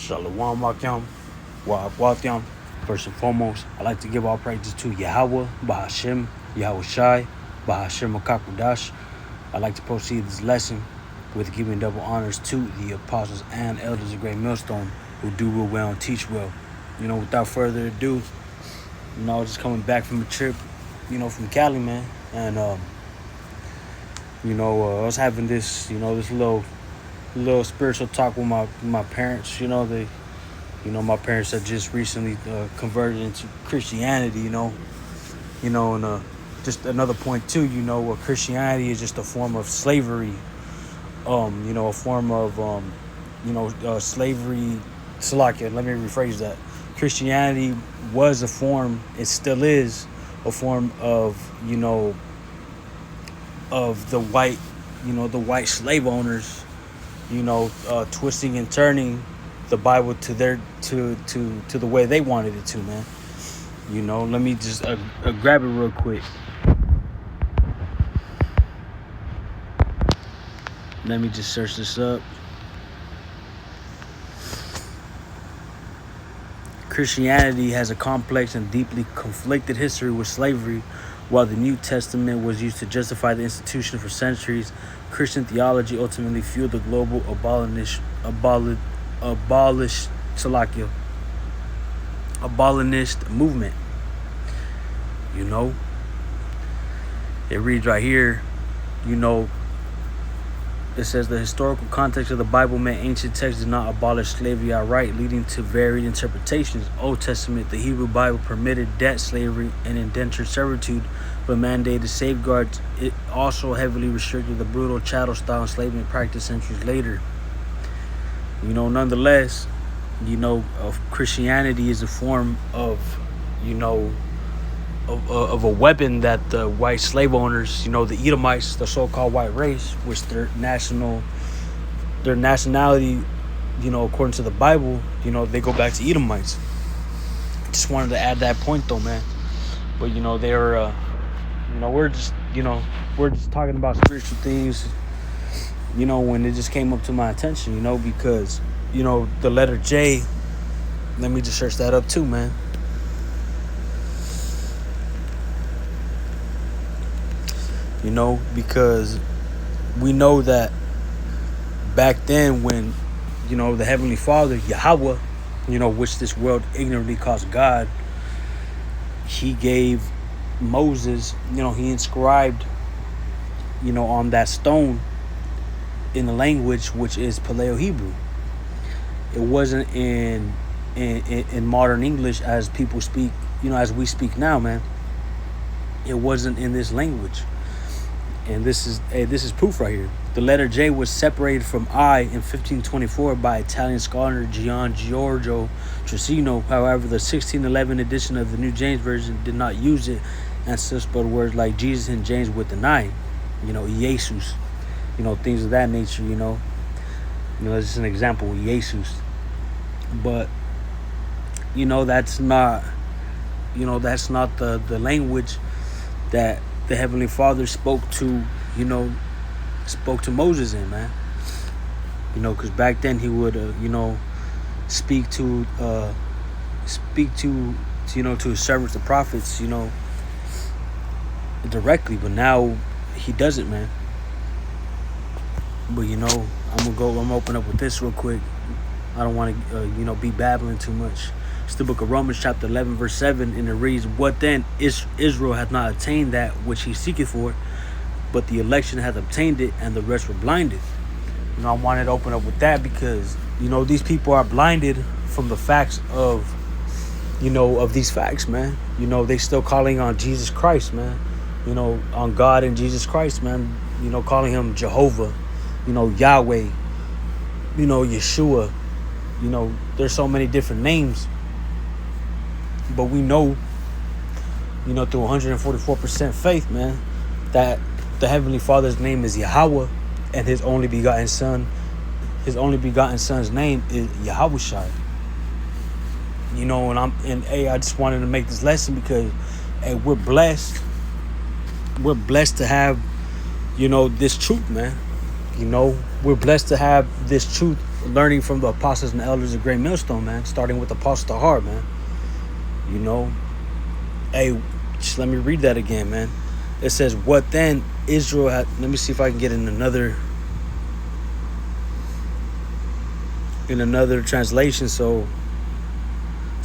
Shalom Akim, Wa'akwathiam. First and foremost, I'd like to give all praises to Yahweh, Bahashem, Yahweh Shai, Bahashem Makakudash. I'd like to proceed this lesson with giving double honors to the apostles and elders of Great Millstone who do real well and teach well. Without further ado, just coming back from a trip, from Cali, man. And, I was having this, this little spiritual talk with my parents. My parents had just recently converted into Christianity, and just another point too, Christianity is just a form of slavery, a form of, slavery. Salakia, let me rephrase that. Christianity was a form, it still is a form of, of the white slave owners, twisting and turning the Bible to their to the way they wanted it to, man. Let me just grab it real quick. Let me just search this up. Christianity has a complex and deeply conflicted history with slavery. While the New Testament was used to justify the institution for centuries, Christian theology ultimately fueled the global abolitionist movement. It reads right here, it says the historical context of the Bible meant ancient texts did not abolish slavery outright, leading to varied interpretations. Old Testament, the Hebrew Bible permitted debt slavery and indentured servitude, but mandated safeguards. It also heavily restricted the brutal chattel style enslavement practiced centuries later. Nonetheless, Christianity is a form of, of a weapon that the white slave owners, the Edomites, the so-called white race, which their nationality, according to the Bible, they go back to Edomites. Just wanted to add that point though, man. But they're we're just talking about spiritual things, when it just came up to my attention, because the letter J, let me just search that up too, man. Because we know that back then when, the Heavenly Father, Yahweh, which this world ignorantly calls God, he gave Moses, he inscribed, on that stone in the language which is Paleo-Hebrew. It wasn't in modern English as people speak, as we speak now, man. It wasn't in this language. And this is proof right here. The letter J was separated from I in 1524 by Italian scholar Gian Giorgio Trissino. However, the 1611 edition of the New James Version did not use it and still spelled words like Jesus and James with an I. Jesus. Things of that nature, that's just an example, Jesus. But, that's not the language that the Heavenly Father spoke to Moses in, man. Because back then he would, speak to his servants, the prophets, directly. But now he doesn't, man. But I'm gonna open up with this real quick. I don't want to, be babbling too much. It's the book of Romans, chapter 11, verse 7, and it reads, "What then? Israel hath not attained that which he seeketh for, but the election hath obtained it, and the rest were blinded." I wanted to open up with that because, these people are blinded from the facts of, of these facts, man. They still calling on Jesus Christ, man. On God and Jesus Christ, man. Calling him Jehovah, Yahweh, Yeshua. There's so many different names. But we know, through 144% faith, man, that the Heavenly Father's name is Yahweh, and his only begotten son's name is Yahushai. I just wanted to make this lesson because, we're blessed. We're blessed to have, this truth, man. We're blessed to have this truth learning from the apostles and elders of Great Millstone, man. Starting with Apostle Tahar, man. You know, hey, just let me read that again, man. It says, what then Israel had... Let me see if I can get in another translation so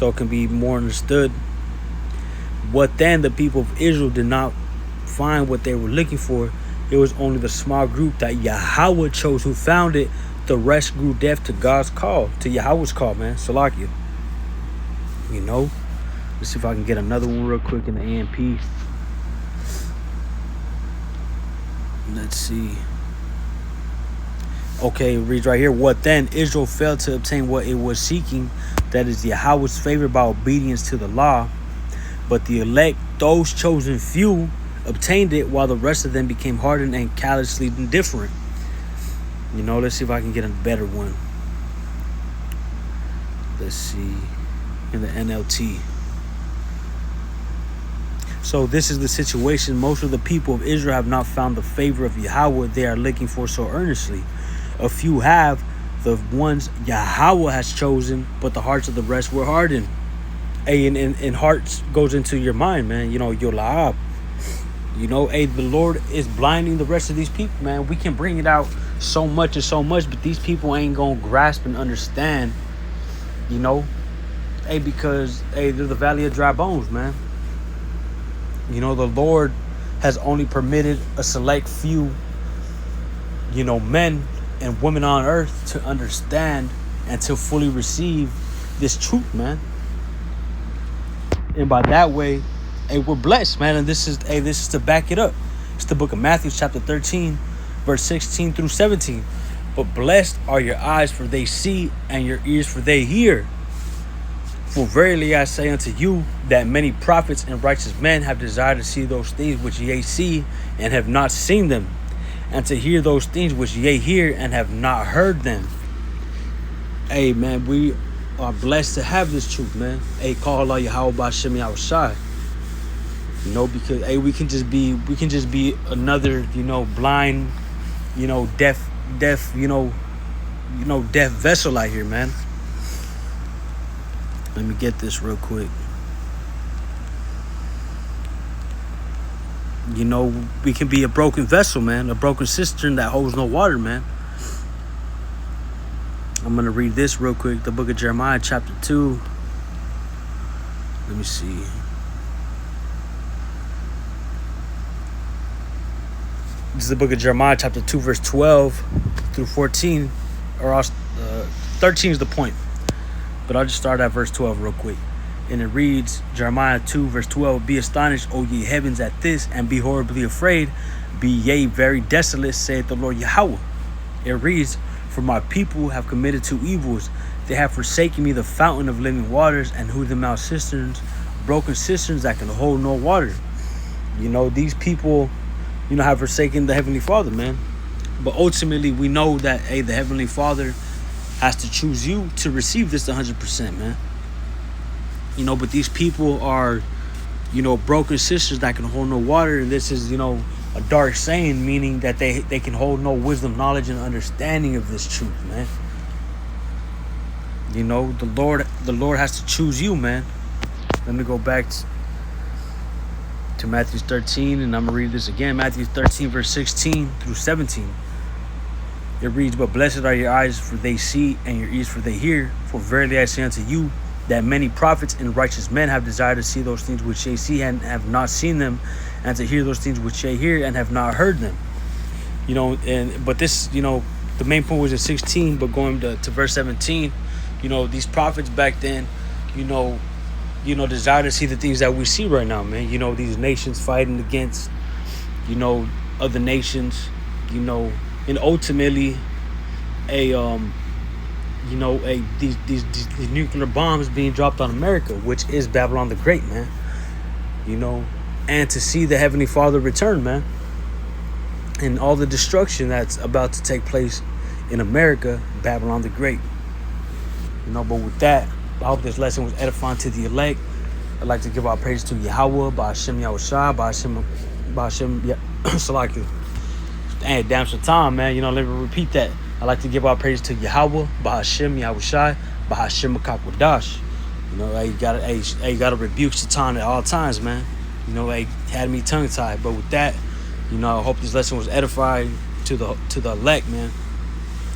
it can be more understood. What then the people of Israel did not find what they were looking for. It was only the small group that Yahweh chose who found it. The rest grew deaf to God's call, to Yahweh's call, man. Salakia. You know, let's see if I can get another one real quick in the AMP. Let's see. Okay, it reads right here. What then? Israel failed to obtain what it was seeking, that is Yahweh's favor by obedience to the law. But the elect, those chosen few, obtained it, while the rest of them became hardened and callously indifferent. You know, let's see if I can get a better one. Let's see. In the NLT. So this is the situation. Most of the people of Israel have not found the favor of Yahweh they are looking for so earnestly. A few have, the ones Yahweh has chosen, but the hearts of the rest were hardened. Hey, and hearts goes into your mind, man. You know, Yola'ab. You know, hey, the Lord is blinding the rest of these people, man. We can bring it out so much, but these people ain't gonna grasp and understand, you know. Hey, because, hey, they're the valley of dry bones, man. You know, the Lord has only permitted a select few, you know, men and women on earth to understand and to fully receive this truth, man. And by that way, hey, we're blessed, man. And this is to back it up. It's the book of Matthew, chapter 13, verse 16 through 17. But blessed are your eyes, for they see, and your ears, for they hear. For verily I say unto you, that many prophets and righteous men have desired to see those things which ye see, and have not seen them, and to hear those things which ye hear, and have not heard them. Hey, man, we are blessed to have this truth, man. Hey, call Allah Yahweh B'Shem Yahushai. You know, because hey, we can just be another, you know, blind, you know, deaf, you know, deaf vessel out here, man. Let me get this real quick. You know, we can be a broken vessel, man, a broken cistern that holds no water, man. I'm gonna read this real quick. The book of Jeremiah, chapter 2. Let me see. This is the book of Jeremiah, chapter 2, verse 12 through 14. Or 13 is the point. But I'll just start at verse 12 real quick. And it reads, Jeremiah 2, verse 12. Be astonished, O ye heavens, at this, and be horribly afraid. Be ye very desolate, saith the Lord Yahweh. It reads, for my people have committed two evils. They have forsaken me, the fountain of living waters, and hewed them out cisterns, broken cisterns that can hold no water. You know, these people, you know, have forsaken the Heavenly Father, man. But ultimately, we know that, hey, the Heavenly Father has to choose you to receive this 100%, man. You know, but these people are, you know, broken cisterns that can hold no water. And this is, you know, a dark saying, meaning that they can hold no wisdom, knowledge, and understanding of this truth, man. You know, the Lord has to choose you, man. Let me go back to Matthew 13, and I'm going to read this again. Matthew 13, verse 16 through 17. It reads, but blessed are your eyes, for they see, and your ears, for they hear. For verily I say unto you, that many prophets and righteous men have desired to see those things which ye see, and have not seen them, and to hear those things which ye hear, and have not heard them. You know, but this, you know, the main point was in 16, but going to verse 17, you know, these prophets back then, you know, desire to see the things that we see right now, man. You know, these nations fighting against, you know, other nations, you know, and ultimately, these nuclear bombs being dropped on America, which is Babylon the Great, man. You know, and to see the Heavenly Father return, man, and all the destruction that's about to take place in America, Babylon the Great. You know, but with that, I hope this lesson was edifying to the elect. I'd like to give our praise to Yahweh, B'Shem Yahushai, B'Shem Salakia. Hey, damn some time, man. You know, let me repeat that. I like to give our praise to Yahweh, Bahashim, Yahushai, Bahashim Makakwadash. You know, you gotta rebuke Satan at all times, man. You know, had me tongue tied. But with that, you know, I hope this lesson was edifying to the elect, man.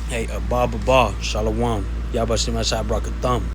Hey, Abba, Shalom. Yabashim Ashai Brakatham.